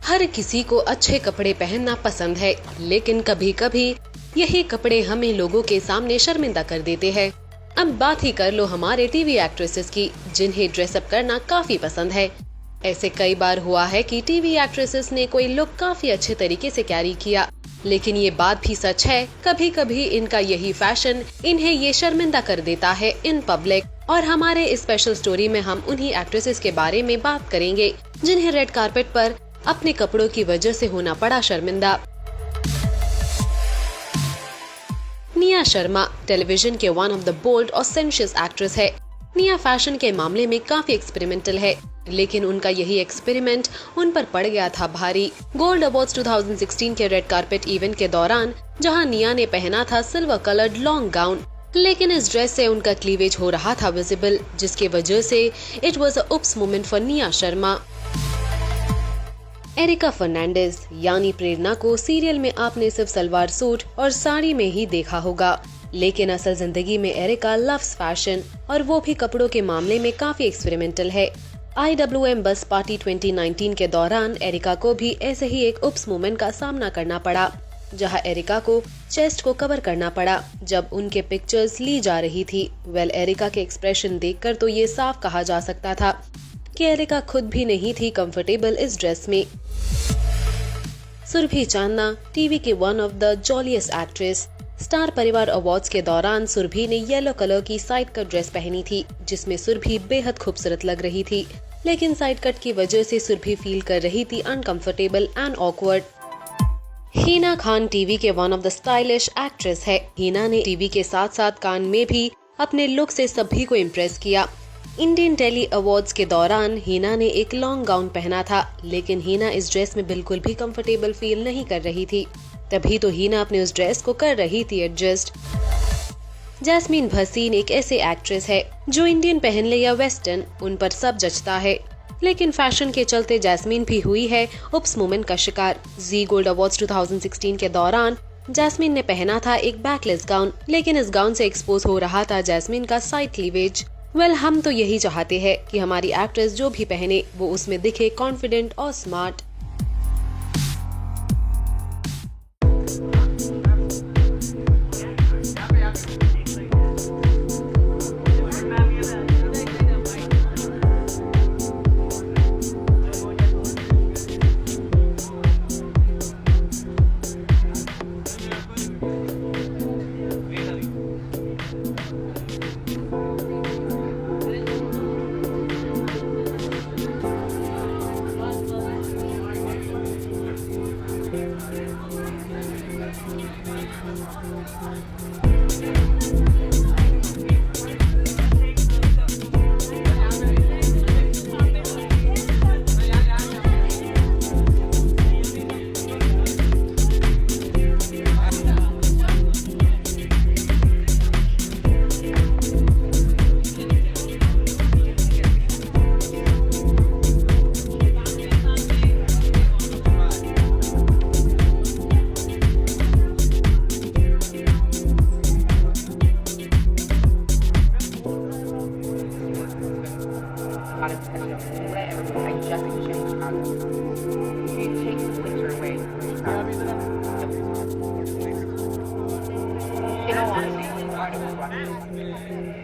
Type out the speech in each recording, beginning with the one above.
हर किसी को अच्छे कपड़े पहनना पसंद है, लेकिन कभी कभी यही कपड़े हमें लोगों के सामने शर्मिंदा कर देते हैं। अब बात ही कर लो हमारे टीवी एक्ट्रेसेस की, जिन्हें ड्रेसअप करना काफी पसंद है। ऐसे कई बार हुआ है कि टीवी एक्ट्रेसेस ने कोई लुक काफी अच्छे तरीके से कैरी किया, लेकिन ये बात भी सच है, कभी कभी इनका यही फैशन इन्हें ये शर्मिंदा कर देता है इन पब्लिक। और हमारे इस स्पेशल स्टोरी में हम उन्हीं एक्ट्रेसेस के बारे में बात करेंगे जिन्हें रेड कार्पेट पर अपने कपड़ों की वजह से होना पड़ा शर्मिंदा। निया शर्मा टेलीविजन के वन ऑफ द बोल्ड और सेंशियस एक्ट्रेस है। निया फैशन के मामले में काफी एक्सपेरिमेंटल है, लेकिन उनका यही एक्सपेरिमेंट उन पर पड़ गया था भारी। गोल्ड अवार्ड्स 2016 के रेड कार्पेट इवेंट के दौरान जहां निया ने पहना था सिल्वर कलर्ड लॉन्ग गाउन, लेकिन इस ड्रेस से उनका क्लीवेज हो रहा था विजिबल, जिसके वजह से it was a oops moment for Nia Sharma. Areca Fernandes यानी प्रेरणा को सीरियल में आपने सिर्फ सलवार सूट और साड़ी में ही देखा होगा, लेकिन असल जिंदगी में एरिका लव्स फैशन, और वो भी कपड़ों के मामले में काफी एक्सपेरिमेंटल है। IWM बस पार्टी 2019 के दौरान एरिका को भी ऐसे ही एक उप्स मोमेंट का सामना करना पड़ा, जहां एरिका को चेस्ट को कवर करना पड़ा जब उनके पिक्चर्स ली जा रही थी। एरिका के एक्सप्रेशन देखकर तो ये साफ कहा जा सकता था कि एरिका खुद भी नहीं थी कंफर्टेबल इस ड्रेस में। सुरभि चांदना टीवी की one of the jolliest actress. Star Parivaar awards के दौरान सुरभि ने येलो कलर की साइड कट ड्रेस पहनी थी, जिसमें सुरभि बेहद खूबसूरत लग रही थी, लेकिन साइड कट की वजह से सुरभि फील कर रही थी uncomfortable and awkward. Hina Khan TV के one of the stylish actress है। हिना ने टीवी के साथ साथ कान में भी अपने लुक से सभी को इम्प्रेस किया। इंडियन टेली अवार्ड्स के दौरान हिना ने एक लॉन्ग गाउन पहना था, लेकिन हिना इस ड्रेस में बिल्कुल भी कंफर्टेबल फील नहीं कर रही थी। तभी तो हिना अपने उस ड्रेस को कर रही थी एडजस्ट। जैस्मीन भसीन एक ऐसे एक्ट्रेस है जो इंडियन पहन ले या वेस्टर्न, उन पर सब जचता है, लेकिन फैशन के चलते जैस्मीन भी हुई है उप्स मोमेंट का शिकार। जी गोल्ड अवार्ड्स 2016 के दौरान जैस्मीन ने पहना था एक बैकलेस गाउन, लेकिन इस गाउन से एक्सपोज हो रहा था जैस्मीन का साइड क्लीवेज। हम तो यही चाहते हैं कि हमारी एक्ट्रेस जो भी पहने वो उसमें दिखे कॉन्फिडेंट और smart.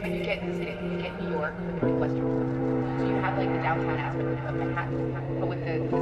When you get in the city, you get New York, with the Western. So you have like the downtown aspect of Manhattan, but with the